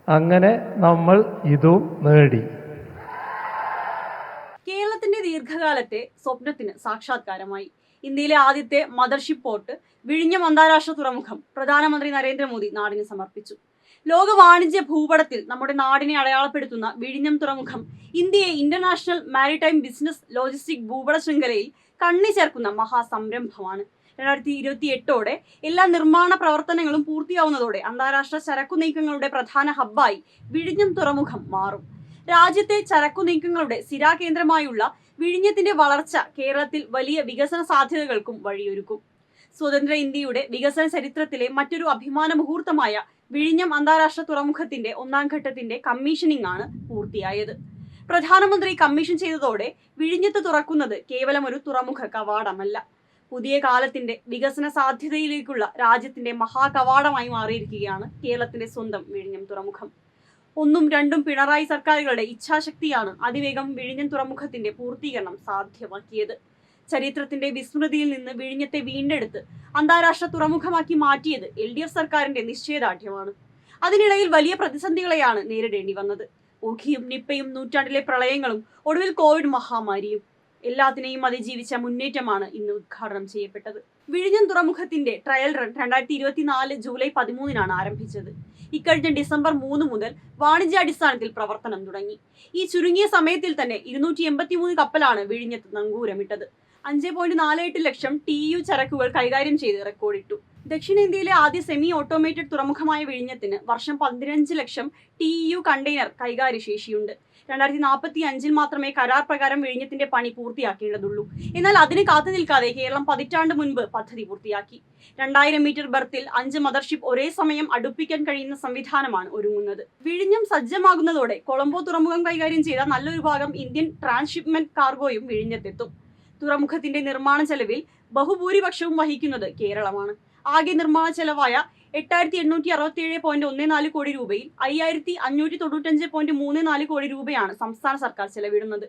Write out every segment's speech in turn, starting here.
അങ്ങനെ നമ്മൾ ഇതും നേടി. കേരളത്തിന്റെ ദീർഘകാലത്തെ സ്വപ്നത്തിന് സാക്ഷാത്കാരമായി. ഇന്ത്യയിലെ ആദ്യത്തെ മദർഷിപ്പ് പോർട്ട് വിഴിഞ്ഞം അന്താരാഷ്ട്ര തുറമുഖം പ്രധാനമന്ത്രി നരേന്ദ്രമോദി നാടിന് സമർപ്പിച്ചു. ലോക വാണിജ്യ ഭൂപടത്തിൽ നമ്മുടെ നാടിനെ അടയാളപ്പെടുത്തുന്ന വിഴിഞ്ഞം തുറമുഖം ഇന്ത്യയെ ഇന്റർനാഷണൽ മാരിടൈം ബിസിനസ് ലോജിസ്റ്റിക് ഭൂപട ശൃംഖലയിൽ കണ്ണി ചേർക്കുന്ന മഹാസംരംഭമാണ്. 2028ഓടെ എല്ലാ നിർമ്മാണ പ്രവർത്തനങ്ങളും പൂർത്തിയാവുന്നതോടെ അന്താരാഷ്ട്ര ചരക്കു നീക്കങ്ങളുടെ പ്രധാന ഹബ്ബായി വിഴിഞ്ഞം തുറമുഖം മാറും. രാജ്യത്തെ ചരക്കു നീക്കങ്ങളുടെ സ്ഥിരാകേന്ദ്രമായുള്ള വിഴിഞ്ഞത്തിന്റെ വളർച്ച കേരളത്തിൽ വലിയ വികസന സാധ്യതകൾക്കും വഴിയൊരുക്കും. സ്വതന്ത്ര ഇന്ത്യയുടെ വികസന ചരിത്രത്തിലെ മറ്റൊരു അഭിമാന മുഹൂർത്തമായ വിഴിഞ്ഞം അന്താരാഷ്ട്ര തുറമുഖത്തിന്റെ 1ാം ഘട്ടത്തിന്റെ കമ്മീഷനിംഗ് ആണ് പൂർത്തിയായത്. പ്രധാനമന്ത്രി കമ്മീഷൻ ചെയ്തതോടെ വിഴിഞ്ഞത്ത് തുറക്കുന്നത് കേവലം ഒരു തുറമുഖ കവാടമല്ല, പുതിയ കാലത്തിന്റെ വികസന സാധ്യതയിലേക്കുള്ള രാജ്യത്തിന്റെ മഹാകവാടമായി മാറിയിരിക്കുകയാണ് കേരളത്തിന്റെ സ്വന്തം വിഴിഞ്ഞം തുറമുഖം. 1ഉം 2ഉം പിണറായി സർക്കാരുകളുടെ ഇച്ഛാശക്തിയാണ് അതിവേഗം വിഴിഞ്ഞം തുറമുഖത്തിന്റെ പൂർത്തീകരണം സാധ്യമാക്കിയത്. ചരിത്രത്തിന്റെ വിസ്മൃതിയിൽ നിന്ന് വിഴിഞ്ഞത്തെ വീണ്ടെടുത്ത് അന്താരാഷ്ട്ര തുറമുഖമാക്കി മാറ്റിയത് LDF സർക്കാരിന്റെ നിശ്ചയദാർഢ്യമാണ്. അതിനിടയിൽ വലിയ പ്രതിസന്ധികളെയാണ് നേരിടേണ്ടി വന്നത്. ഓഖിയും നിപ്പയും നൂറ്റാണ്ടിലെ പ്രളയങ്ങളും ഒടുവിൽ കോവിഡ് മഹാമാരിയും. എല്ലാത്തിനെയും അതിജീവിച്ച മുന്നേറ്റമാണ് ഇന്ന് ഉദ്ഘാടനം ചെയ്യപ്പെട്ടത്. വിഴിഞ്ഞം തുറമുഖത്തിന്റെ ട്രയൽ റൺ 2024 ജൂലൈ 13 ആരംഭിച്ചത്. ഇക്കഴിഞ്ഞ ഡിസംബർ 3 മുതൽ വാണിജ്യാടിസ്ഥാനത്തിൽ പ്രവർത്തനം തുടങ്ങി. ഈ ചുരുങ്ങിയ സമയത്തിൽ തന്നെ 283 കപ്പലാണ് വിഴിഞ്ഞത്ത് നങ്കൂരമിട്ടത്. 5.48 ലക്ഷം TEU ചരക്കുകൾ കൈകാര്യം ചെയ്ത് റെക്കോർഡിട്ടു. ദക്ഷിണേന്ത്യയിലെ ആദ്യ സെമി ഓട്ടോമേറ്റഡ് തുറമുഖമായ വിഴിഞ്ഞത്തിന് വർഷം 15 ലക്ഷം TEU കണ്ടെയ്നർ കൈകാര്യശേഷിയുണ്ട്. 2045 മാത്രമേ കരാർ പ്രകാരം വിഴിഞ്ഞത്തിന്റെ പണി പൂർത്തിയാക്കേണ്ടതുള്ളൂ. എന്നാൽ അതിന് കാത്തു നിൽക്കാതെ കേരളം പതിറ്റാണ്ട് മുൻപ് പദ്ധതി പൂർത്തിയാക്കി. 2000 മീറ്റർ ബർത്തിൽ 5 മദർഷിപ്പ് ഒരേ സമയം അടുപ്പിക്കാൻ കഴിയുന്ന സംവിധാനമാണ് ഒരുങ്ങുന്നത്. വിഴിഞ്ഞം സജ്ജമാകുന്നതോടെ കൊളംബോ തുറമുഖം കൈകാര്യം ചെയ്ത നല്ലൊരു ഭാഗം ഇന്ത്യൻ ട്രാൻസ്ഷിപ്മെന്റ് കാർഗോയും വിഴിഞ്ഞത്തെത്തും. തുറമുഖത്തിന്റെ നിർമ്മാണ ചെലവിൽ ബഹുഭൂരിപക്ഷവും വഹിക്കുന്നത് കേരളമാണ്. ആകെ നിർമ്മാണ ചെലവായ 8867.14 കോടി രൂപയിൽ 5595.34 കോടി രൂപയാണ് സംസ്ഥാന സർക്കാർ ചെലവിടുന്നത്.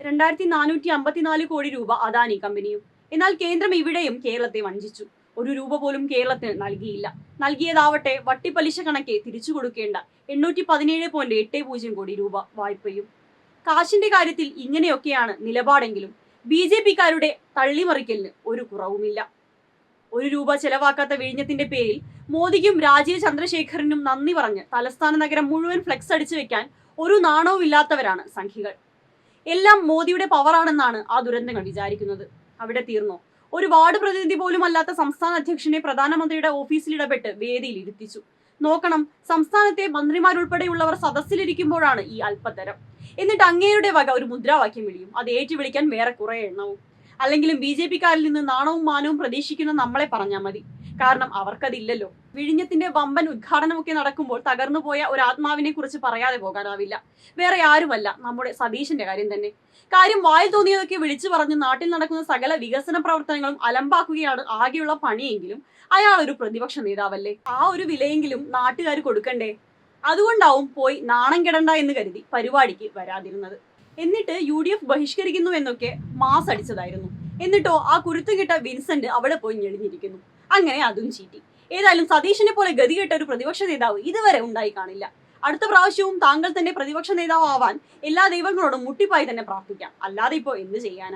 2454 കോടി രൂപ അദാനി കമ്പനിയും. എന്നാൽ കേന്ദ്രം ഇവിടെയും കേരളത്തെ വഞ്ചിച്ചു. ഒരു രൂപ പോലും കേരളത്തിന് നൽകിയില്ല. നൽകിയതാവട്ടെ വട്ടിപ്പലിശ കണക്കെ തിരിച്ചു കൊടുക്കേണ്ട 817.80 കോടി രൂപ വായ്പയും. കാശിന്റെ കാര്യത്തിൽ ഇങ്ങനെയൊക്കെയാണ് നിലപാടെങ്കിലും BJP-ക്കാരുടെ തള്ളിമറിക്കലിന് ഒരു കുറവുമില്ല. 1 രൂപ ചെലവാക്കാത്ത വിഴിഞ്ഞത്തിന്റെ പേരിൽ മോദിക്കും രാജീവ് ചന്ദ്രശേഖറിനും നന്ദി പറഞ്ഞ് തലസ്ഥാന നഗരം മുഴുവൻ ഫ്ലെക്സ് അടിച്ചു വെക്കാൻ ഒരു നാണവും ഇല്ലാത്തവരാണ് സംഘികൾ. എല്ലാം മോദിയുടെ പവറാണെന്നാണ് ആ ദുരന്തങ്ങൾ വിചാരിക്കുന്നത്. അവിടെ തീർന്നോ? ഒരു വാർഡ് പ്രതിനിധി പോലും അല്ലാത്ത സംസ്ഥാന അധ്യക്ഷനെ പ്രധാനമന്ത്രിയുടെ ഓഫീസിൽ ഇടപെട്ട് വേദിയിൽ ഇരുത്തിച്ചു. നോക്കണം, സംസ്ഥാനത്തെ മന്ത്രിമാരുൾപ്പെടെയുള്ളവർ സദസ്സിലിരിക്കുമ്പോഴാണ് ഈ അല്പത്തരം. എന്നിട്ട് അങ്ങേരുടെ വക ഒരു മുദ്രാവാക്യം വിളിയും. അത് ഏറ്റുവിളിക്കാൻ വേറെ കുറെ എണ്ണവും. അല്ലെങ്കിലും BJP-ക്കാരിൽ നിന്ന് നാണവും മാനവും പ്രതീക്ഷിക്കുന്ന നമ്മളെ പറഞ്ഞാൽ മതി. കാരണം അവർക്കതില്ലല്ലോ. വിഴിഞ്ഞത്തിന്റെ വമ്പൻ ഉദ്ഘാടനമൊക്കെ നടക്കുമ്പോൾ തകർന്നുപോയ ഒരു ആത്മാവിനെ കുറിച്ച് പറയാതെ പോകാനാവില്ല. വേറെ ആരുമല്ല, നമ്മുടെ സതീശന്റെ കാര്യം തന്നെ. കാര്യം വായിൽ തോന്നിയതൊക്കെ വിളിച്ചു പറഞ്ഞ് നാട്ടിൽ നടക്കുന്ന സകല വികസന പ്രവർത്തനങ്ങളും അലമ്പാക്കുകയാണ് ആകെയുള്ള പണിയെങ്കിലും അയാൾ ഒരു പ്രതിപക്ഷ നേതാവല്ലേ. ആ ഒരു വിലയെങ്കിലും നാട്ടുകാർ കൊടുക്കണ്ടേ? അതുകൊണ്ടാവും പോയി നാണം കെടണ്ട എന്ന് കരുതി പരിപാടിക്ക് വരാതിരുന്നത്. എന്നിട്ട് UDF ബഹിഷ്കരിക്കുന്നു എന്നൊക്കെ മാസ് അടിച്ചതായിരുന്നു. എന്നിട്ടോ ആ കുരുത്തം കിട്ട വിൻസെന്റ് അവിടെ പോയി ഞെളിഞ്ഞിരിക്കുന്നു. അങ്ങനെ അതും ചീറ്റി. ഏതായാലും സതീശനെ പോലെ ഗതികെട്ട ഒരു പ്രതിപക്ഷ നേതാവ് ഇതുവരെ ഉണ്ടായി കാണില്ല. അടുത്ത പ്രാവശ്യവും താങ്കൾ തന്നെ പ്രതിപക്ഷ നേതാവ് ആവാൻ എല്ലാ ദൈവങ്ങളോടും മുട്ടിപ്പായി തന്നെ പ്രാർത്ഥിക്കാം. അല്ലാതെ ഇപ്പോ എന്ത് ചെയ്യാനാ?